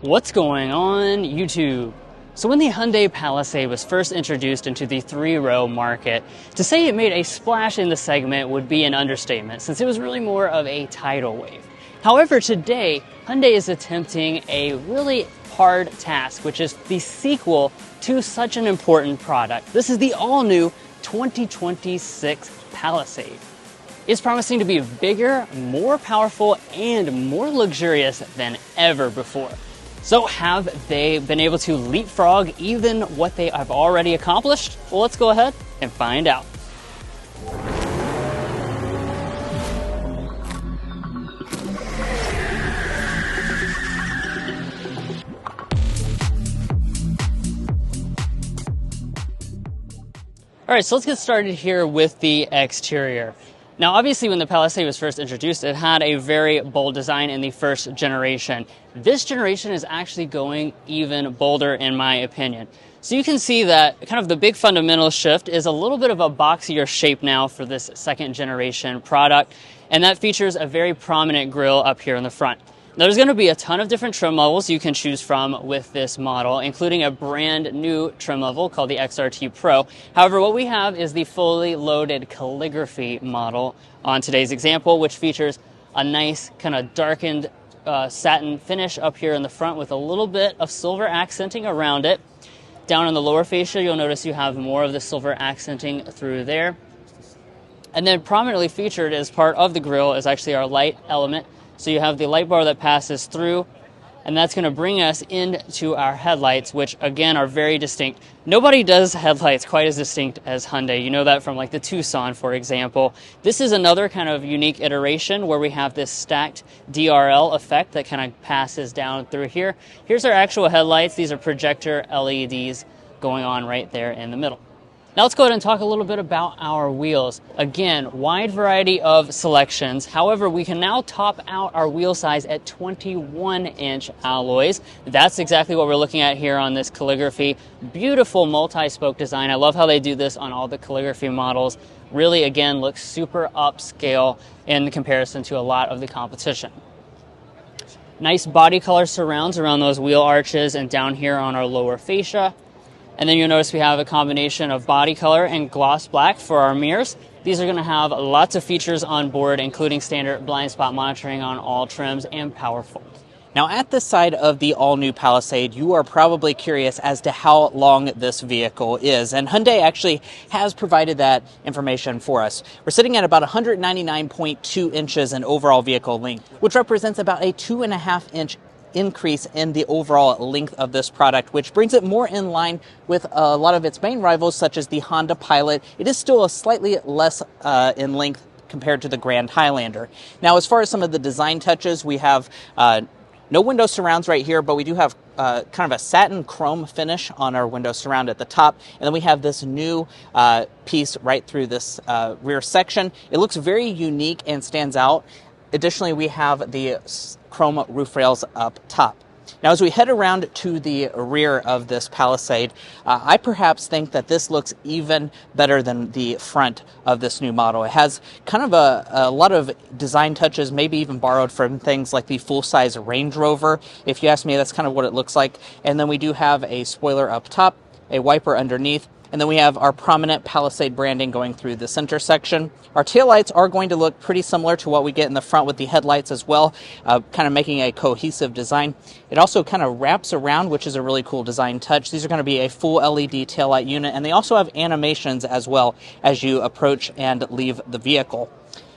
What's going on, YouTube? So when the Hyundai Palisade was first introduced into the three-row market, to say it made a splash in the segment would be an understatement, since it was really more of a tidal wave. However, today, Hyundai is attempting a really hard task, which is the sequel to such an important product. This is the all-new 2026 Palisade. It's promising to be bigger, more powerful, and more luxurious than ever before. So have they been able to leapfrog even what they have already accomplished? Well, let's go ahead and find out. All right, so let's get started here with the exterior. Now, obviously, when the Palisade was first introduced, it had a very bold design in the first generation. This generation is actually going even bolder, in my opinion. So you can see that kind of the big fundamental shift is a little bit of a boxier shape now for this second generation product, and that features a very prominent grille up here in the front. Now, there's going to be a ton of different trim levels you can choose from with this model, including a brand new trim level called the XRT Pro. However, what we have is the fully loaded calligraphy model on today's example, which features a nice kind of darkened satin finish up here in the front with a little bit of silver accenting around it. Down on the lower fascia, you'll notice you have more of the silver accenting through there. And then prominently featured as part of the grille is actually our light element. So you have the light bar that passes through, and that's going to bring us into our headlights, which again are very distinct. Nobody does headlights quite as distinct as Hyundai. You know that from like the Tucson, for example. This is another kind of unique iteration where we have this stacked DRL effect that kind of passes down through here. Here's our actual headlights. These are projector LEDs going on right there in the middle. Now let's go ahead and talk a little bit about our wheels. Again, wide variety of selections. However, we can now top out our wheel size at 21-inch alloys. That's exactly what we're looking at here on this calligraphy. Beautiful multi-spoke design. I love how they do this on all the calligraphy models. Really, again, looks super upscale in comparison to a lot of the competition. Nice body color surrounds around those wheel arches and down here on our lower fascia. And then you'll notice we have a combination of body color and gloss black for our mirrors. These are going to have lots of features on board, including standard blind spot monitoring on all trims and power fold. Now, at the side of the all-new Palisade, you are probably curious as to how long this vehicle is, and Hyundai actually has provided that information for us. We're sitting at about 199.2 inches in overall vehicle length, which represents about a 2.5-inch increase in the overall length of this product, which brings it more in line with a lot of its main rivals, such as the Honda Pilot. It is still a slightly less in length compared to the Grand Highlander. Now, as far as some of the design touches, we have no window surrounds right here, but we do have kind of a satin chrome finish on our window surround at the top. And then we have this new piece right through this rear section. It looks very unique and stands out. Additionally, we have the chrome roof rails up top. Now, as we head around to the rear of this Palisade, I perhaps think that this looks even better than the front of this new model. It has kind of a lot of design touches, maybe even borrowed from things like the full-size Range Rover. If you ask me, that's kind of what it looks like. And then we do have a spoiler up top, a wiper underneath, and then we have our prominent Palisade branding going through the center section. Our taillights are going to look pretty similar to what we get in the front with the headlights as well, kind of making a cohesive design. It also kind of wraps around, which is a really cool design touch. These are going to be a full LED taillight unit, and they also have animations as well as you approach and leave the vehicle.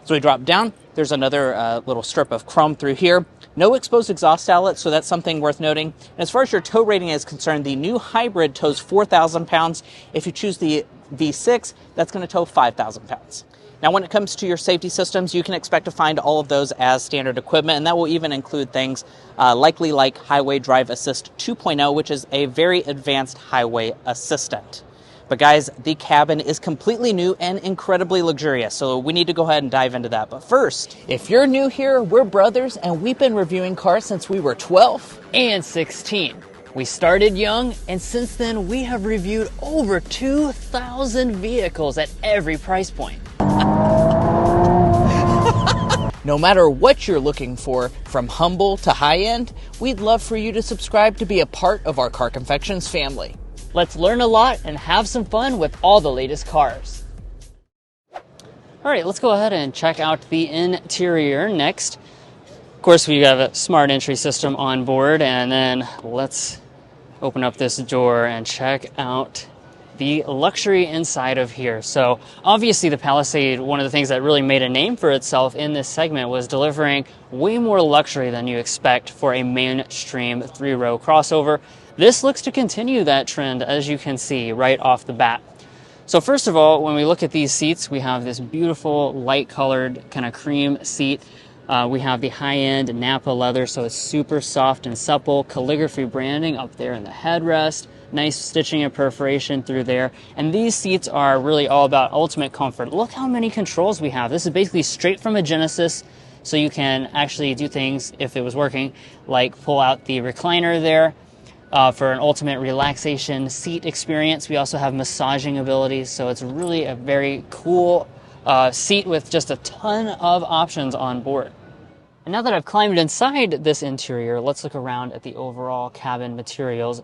So we drop down, there's another little strip of chrome through here. No exposed exhaust outlet, so that's something worth noting. And as far as your tow rating is concerned, the new hybrid tows 4,000 pounds. If you choose the V6, that's going to tow 5,000 pounds. Now, when it comes to your safety systems, you can expect to find all of those as standard equipment, and that will even include things likely like Highway Drive Assist 2.0, which is a very advanced highway assistant. But guys, the cabin is completely new and incredibly luxurious, so we need to go ahead and dive into that. But first, if you're new here, we're brothers, and we've been reviewing cars since we were 12 and 16. We started young, and since then we have reviewed over 2,000 vehicles at every price point. No matter what you're looking for, from humble to high-end, we'd love for you to subscribe to be a part of our Car Confections family. Let's learn a lot and have some fun with all the latest cars. All right, let's go ahead and check out the interior next. Of course, we have a smart entry system on board, and then let's open up this door and check out the luxury inside of here. So obviously the Palisade, one of the things that really made a name for itself in this segment was delivering way more luxury than you expect for a mainstream three-row crossover. This looks to continue that trend, as you can see right off the bat. So first of all, when we look at these seats, we have this beautiful light-colored kind of cream seat. We have the high-end Napa leather, so it's super soft and supple. Calligraphy branding up there in the headrest. Nice stitching and perforation through there. And these seats are really all about ultimate comfort. Look how many controls we have. This is basically straight from a Genesis, so you can actually do things, if it was working, like pull out the recliner there for an ultimate relaxation seat experience. We also have massaging abilities, so it's really a very cool seat with just a ton of options on board. And now that I've climbed inside this interior, let's look around at the overall cabin materials.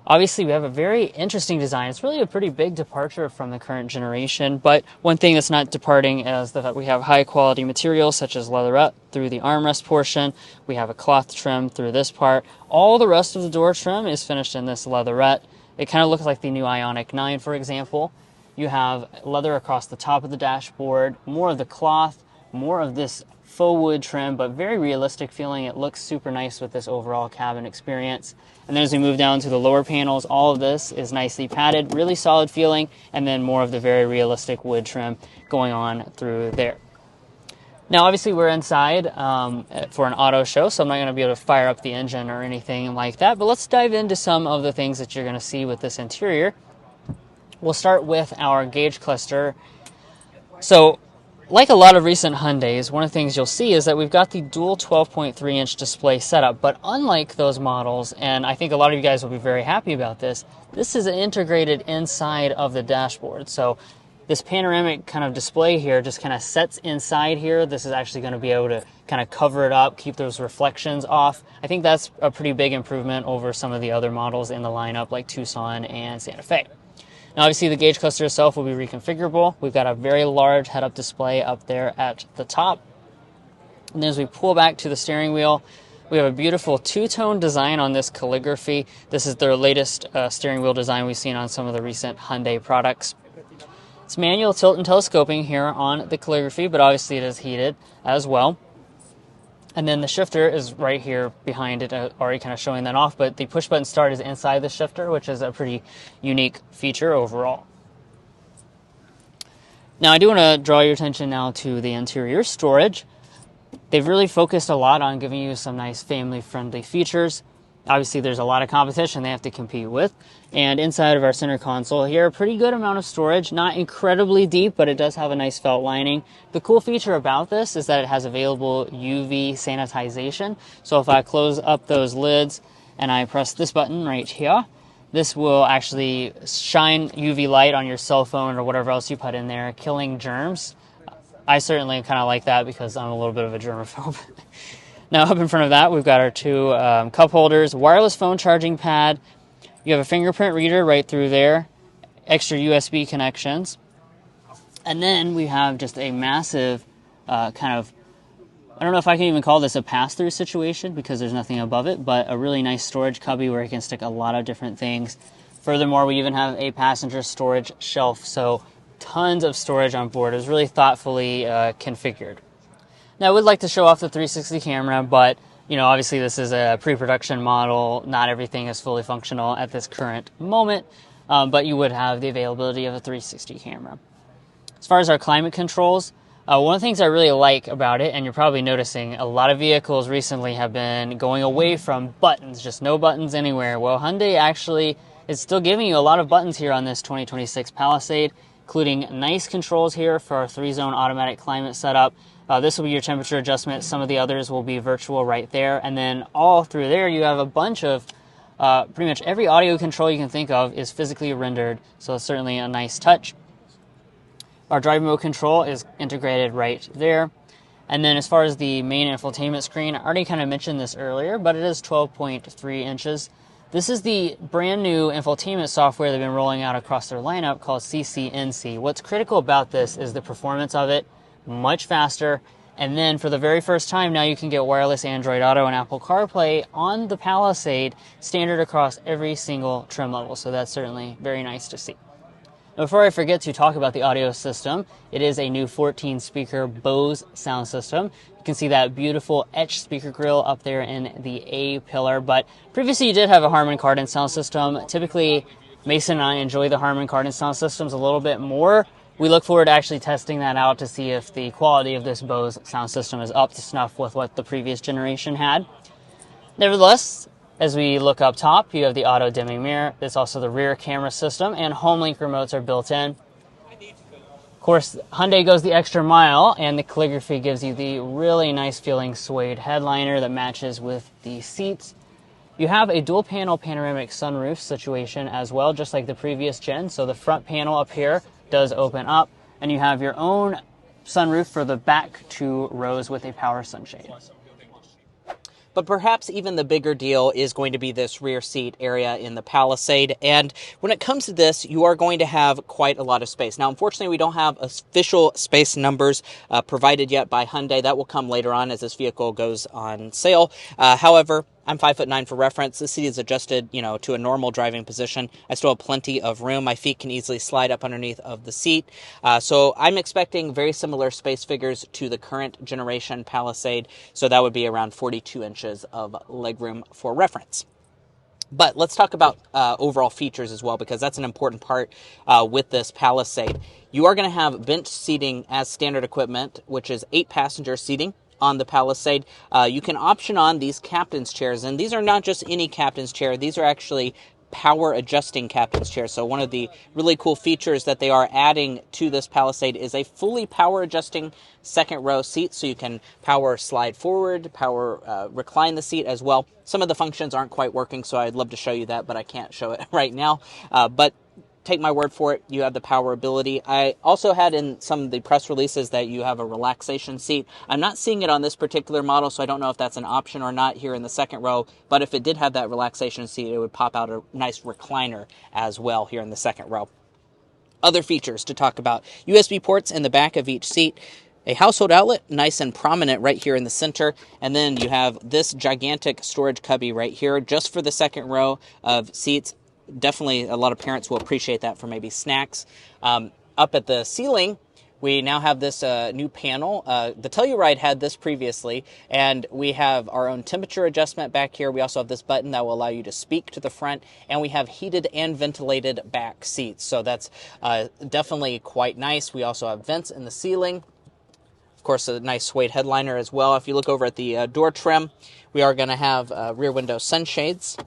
Obviously, we have a very interesting design. It's really a pretty big departure from the current generation, but one thing that's not departing is that we have high-quality materials such as leatherette through the armrest portion. We have a cloth trim through this part. All the rest of the door trim is finished in this leatherette. It kind of looks like the new Ioniq 9, for example. You have leather across the top of the dashboard, more of the cloth, more of this faux wood trim, but very realistic feeling. It looks super nice with this overall cabin experience. And then as we move down to the lower panels, all of this is nicely padded, really solid feeling, and then more of the very realistic wood trim going on through there. Now, obviously, we're inside for an auto show, so I'm not going to be able to fire up the engine or anything like that, but let's dive into some of the things that you're going to see with this interior. We'll start with our gauge cluster. So, like a lot of recent Hyundais, one of the things you'll see is that we've got the dual 12.3-inch display setup, but unlike those models, and I think a lot of you guys will be very happy about this, this is integrated inside of the dashboard. So this panoramic kind of display here just kind of sets inside here. This is actually going to be able to kind of cover it up, keep those reflections off. I think that's a pretty big improvement over some of the other models in the lineup like Tucson and Santa Fe. Now, obviously, the gauge cluster itself will be reconfigurable. We've got a very large head-up display up there at the top. And then as we pull back to the steering wheel, we have a beautiful two-tone design on this calligraphy. This is their latest steering wheel design we've seen on some of the recent Hyundai products. It's manual tilt and telescoping here on the calligraphy, but obviously it is heated as well. And then the shifter is right here behind it, already kind of showing that off, but the push-button start is inside the shifter, which is a pretty unique feature overall. Now, I do want to draw your attention now to the interior storage. They've really focused a lot on giving you some nice family-friendly features. Obviously, there's a lot of competition they have to compete with. And inside of our center console here, a pretty good amount of storage. Not incredibly deep, but it does have a nice felt lining. The cool feature about this is that it has available UV sanitization. So if I close up those lids and I press this button right here, this will actually shine UV light on your cell phone or whatever else you put in there, killing germs. I certainly kind of like that because I'm a little bit of a germaphobe. Now, up in front of that, we've got our two cup holders, wireless phone charging pad. You have a fingerprint reader right through there, extra USB connections. And then we have just a massive kind of, I don't know if I can even call this a pass-through situation because there's nothing above it, but a really nice storage cubby where you can stick a lot of different things. Furthermore, we even have a passenger storage shelf, so tons of storage on board. It was really thoughtfully configured. Now, I would like to show off the 360 camera, but, you know, obviously this is a pre-production model. Not everything is fully functional at this current moment, but you would have the availability of a 360 camera. As far as our climate controls, one of the things I really like about it, and you're probably noticing, a lot of vehicles recently have been going away from buttons, just no buttons anywhere. Well, Hyundai actually is still giving you a lot of buttons here on this 2026 Palisade, including nice controls here for our 3-zone automatic climate setup. This will be your temperature adjustment. Some of the others will be virtual right there. And then all through there, you have a bunch of, pretty much every audio control you can think of is physically rendered. So it's certainly a nice touch. Our drive remote control is integrated right there. And then as far as the main infotainment screen, I already kind of mentioned this earlier, but it is 12.3 inches. This is the brand new infotainment software they've been rolling out across their lineup called CCNC. What's critical about this is the performance of it, much faster. And then for the very first time, now you can get wireless Android Auto and Apple CarPlay on the Palisade, standard across every single trim level. So that's certainly very nice to see. Before I forget to talk about the audio system, it is a new 14-speaker Bose sound system. You can see that beautiful etched speaker grill up there in the A pillar, but previously you did have a Harman Kardon sound system. Typically, Mason and I enjoy the Harman Kardon sound systems a little bit more. We look forward to actually testing that out to see if the quality of this Bose sound system is up to snuff with what the previous generation had. Nevertheless, as we look up top, you have the auto dimming mirror. There's also the rear camera system, and HomeLink remotes are built in. Of course, Hyundai goes the extra mile, and the calligraphy gives you the really nice feeling suede headliner that matches with the seats. You have a dual panel panoramic sunroof situation as well, just like the previous gen. So the front panel up here does open up, and you have your own sunroof for the back 2 rows with a power sunshade. But perhaps even the bigger deal is going to be this rear seat area in the Palisade. And when it comes to this, you are going to have quite a lot of space. Now, unfortunately, we don't have official space numbers provided yet by Hyundai. That will come later on as this vehicle goes on sale. However, I'm 5'9" for reference. The seat is adjusted, to a normal driving position. I still have plenty of room. My feet can easily slide up underneath of the seat. So I'm expecting very similar space figures to the current generation Palisade. So that would be around 42 inches of legroom for reference. But let's talk about overall features as well, because that's an important part with this Palisade. You are going to have bench seating as standard equipment, which is 8-passenger seating on the Palisade. You can option on these captain's chairs, and these are not just any captain's chair. These are actually power adjusting captain's chairs. So one of the really cool features that they are adding to this Palisade is a fully power adjusting second row seat. So you can power slide forward, power recline the seat as well. Some of the functions aren't quite working, so I'd love to show you that, but I can't show it right now. But take my word for it, you have the power ability. I also had in some of the press releases that you have a relaxation seat. I'm not seeing it on this particular model, so I don't know if that's an option or not here in the second row, but if it did have that relaxation seat, it would pop out a nice recliner as well here in the second row. Other features to talk about: USB ports in the back of each seat, a household outlet, nice and prominent right here in the center, and then you have this gigantic storage cubby right here just for the second row of seats. Definitely a lot of parents will appreciate that for maybe snacks. Up at the ceiling, we now have this new panel. The Telluride had this previously, and we have our own temperature adjustment back here. We also have this button that will allow you to speak to the front, and we have heated and ventilated back seats. So that's definitely quite nice. We also have vents in the ceiling. Of course, a nice suede headliner as well. If you look over at the door trim, we are going to have rear window sunshades.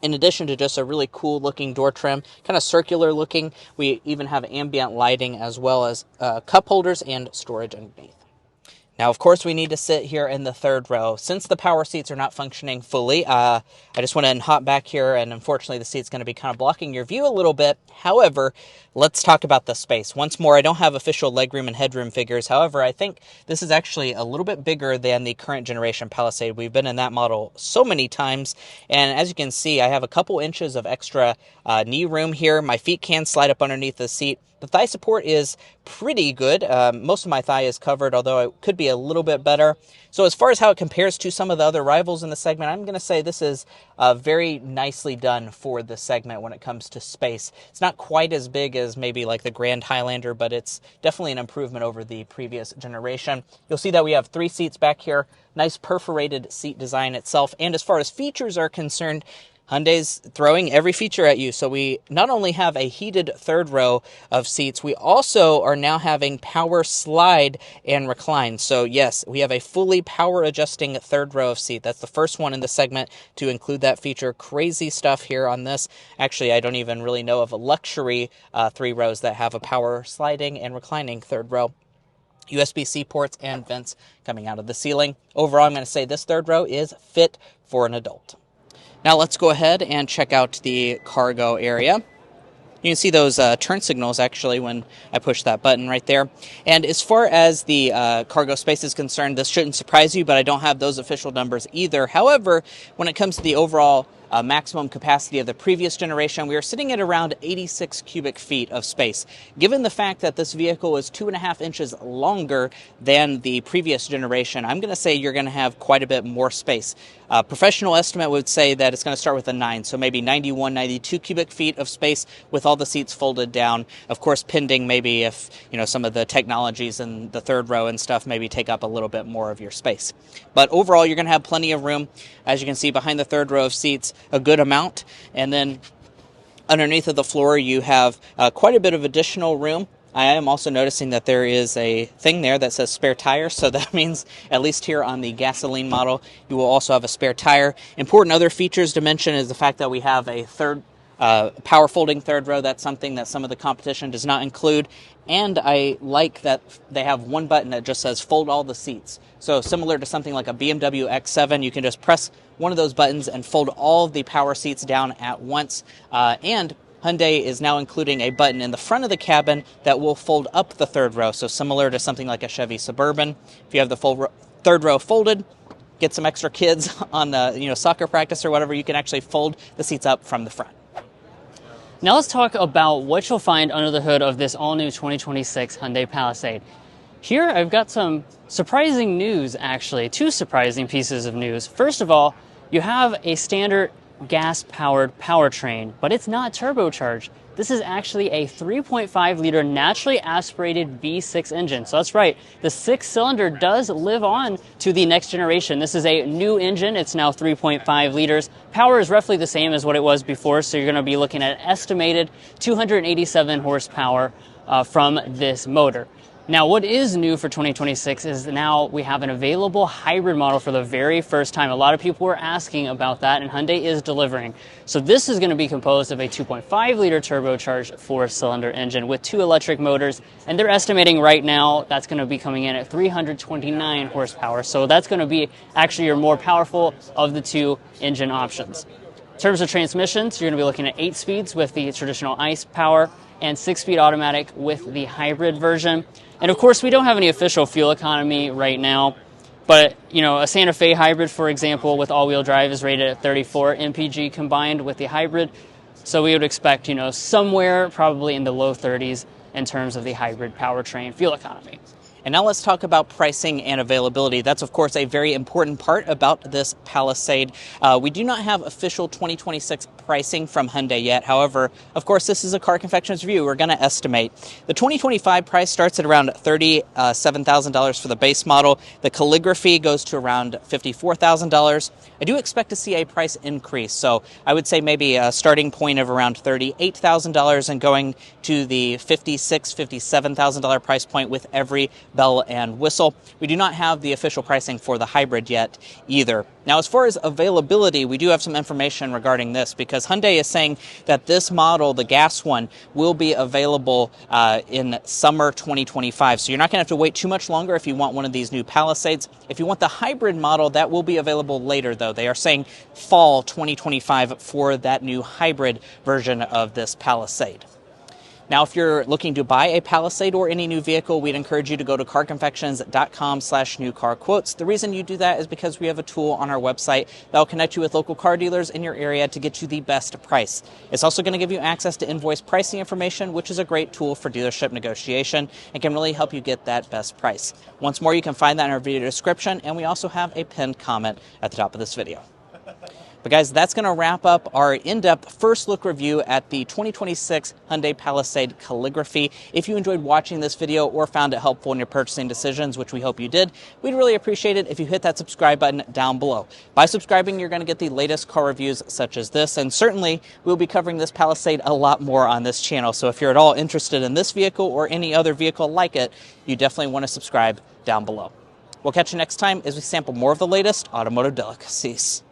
In addition to just a really cool looking door trim, kind of circular looking, we even have ambient lighting as well as cup holders and storage underneath. Now, of course, we need to sit here in the third row. Since the power seats are not functioning fully, I just went and hop back here, and unfortunately the seat's going to be kind of blocking your view a little bit. However, let's talk about the space. Once more, I don't have official legroom and headroom figures. However, I think this is actually a little bit bigger than the current generation Palisade. We've been in that model so many times, and as you can see, I have a couple inches of extra knee room here. My feet can slide up underneath the seat. The thigh support is pretty good. Most of my thigh is covered, although it could be a little bit better. So as far as how it compares to some of the other rivals in the segment, I'm going to say this is very nicely done for the segment when it comes to space. It's not quite as big as maybe like the Grand Highlander, but it's definitely an improvement over the previous generation. You'll see that we have 3 seats back here, nice perforated seat design itself. And as far as features are concerned, Hyundai's throwing every feature at you. So we not only have a heated third row of seats, we also are now having power slide and recline. So yes, we have a fully power adjusting third row of seat. That's the first one in the segment to include that feature. Crazy stuff here on this. Actually, I don't even really know of a luxury 3 rows that have a power sliding and reclining third row. USB-C ports and vents coming out of the ceiling. Overall, I'm going to say this third row is fit for an adult. Now let's go ahead and check out the cargo area. You can see those turn signals actually when I push that button right there. And as far as the cargo space is concerned, this shouldn't surprise you, but I don't have those official numbers either. However, when it comes to the overall maximum capacity of the previous generation, we are sitting at around 86 cubic feet of space. Given the fact that this vehicle is 2.5 inches longer than the previous generation, I'm going to say you're going to have quite a bit more space. Professional estimate would say that it's going to start with a 9, so maybe 91, 92 cubic feet of space with all the seats folded down. Of course, pending maybe if some of the technologies in the third row and stuff maybe take up a little bit more of your space. But overall, you're going to have plenty of room. As you can see behind the third row of seats, a good amount. And then underneath of the floor, you have quite a bit of additional room. I am also noticing that there is a thing there that says spare tire, so that means at least here on the gasoline model, you will also have a spare tire. Important other features to mention is the fact that we have a power folding third row. That's something that some of the competition does not include. And I like that they have one button that just says fold all the seats. So similar to something like a BMW X7, you can just press one of those buttons and fold all of the power seats down at once. And Hyundai is now including a button in the front of the cabin that will fold up the third row. So similar to something like a Chevy Suburban, if you have the third row folded, get some extra kids on the soccer practice or whatever, you can actually fold the seats up from the front. Now let's talk about what you'll find under the hood of this all-new 2026 Hyundai Palisade. Here I've got some surprising news, actually, 2 surprising pieces of news. First of all, you have a standard gas-powered powertrain, but it's not turbocharged. This is actually a 3.5-liter naturally aspirated V6 engine. So that's right, the 6-cylinder does live on to the next generation. This is a new engine. It's now 3.5 liters. Power is roughly the same as what it was before, so you're going to be looking at an estimated 287 horsepower from this motor. Now, what is new for 2026 is now we have an available hybrid model for the very first time. A lot of people were asking about that, and Hyundai is delivering. So this is going to be composed of a 2.5-liter turbocharged 4-cylinder engine with 2 electric motors, and they're estimating right now that's going to be coming in at 329 horsepower. So that's going to be actually your more powerful of the 2 engine options. In terms of transmissions, you're going to be looking at 8 speeds with the traditional ICE power and 6-speed automatic with the hybrid version. And of course, we don't have any official fuel economy right now, but a Santa Fe hybrid, for example, with all-wheel drive is rated at 34 mpg combined with the hybrid. So we would expect, somewhere probably in the low 30s in terms of the hybrid powertrain fuel economy. And now let's talk about pricing and availability. That's, of course, a very important part about this Palisade. We do not have official 2026 pricing from Hyundai yet. However, of course, this is a Car Confections review. We're going to estimate. The 2025 price starts at around $37,000 for the base model. The Calligraphy goes to around $54,000. I do expect to see a price increase. So I would say maybe a starting point of around $38,000 and going to the $56,000, $57,000 price point with every bell and whistle. We do not have the official pricing for the hybrid yet either. Now, as far as availability, we do have some information regarding this because Hyundai is saying that this model, the gas one, will be available in summer 2025. So you're not going to have to wait too much longer if you want one of these new Palisades. If you want the hybrid model, that will be available later, though. They are saying fall 2025 for that new hybrid version of this Palisade. Now, if you're looking to buy a Palisade or any new vehicle, we'd encourage you to go to carconfections.com/newcarquotes. The reason you do that is because we have a tool on our website that will connect you with local car dealers in your area to get you the best price. It's also going to give you access to invoice pricing information, which is a great tool for dealership negotiation and can really help you get that best price. Once more, you can find that in our video description, and we also have a pinned comment at the top of this video. But guys, that's going to wrap up our in-depth first look review at the 2026 Hyundai Palisade Calligraphy. If you enjoyed watching this video or found it helpful in your purchasing decisions, which we hope you did, we'd really appreciate it if you hit that subscribe button down below. By subscribing, you're going to get the latest car reviews such as this, and certainly we'll be covering this Palisade a lot more on this channel. So if you're at all interested in this vehicle or any other vehicle like it, you definitely want to subscribe down below. We'll catch you next time as we sample more of the latest automotive delicacies.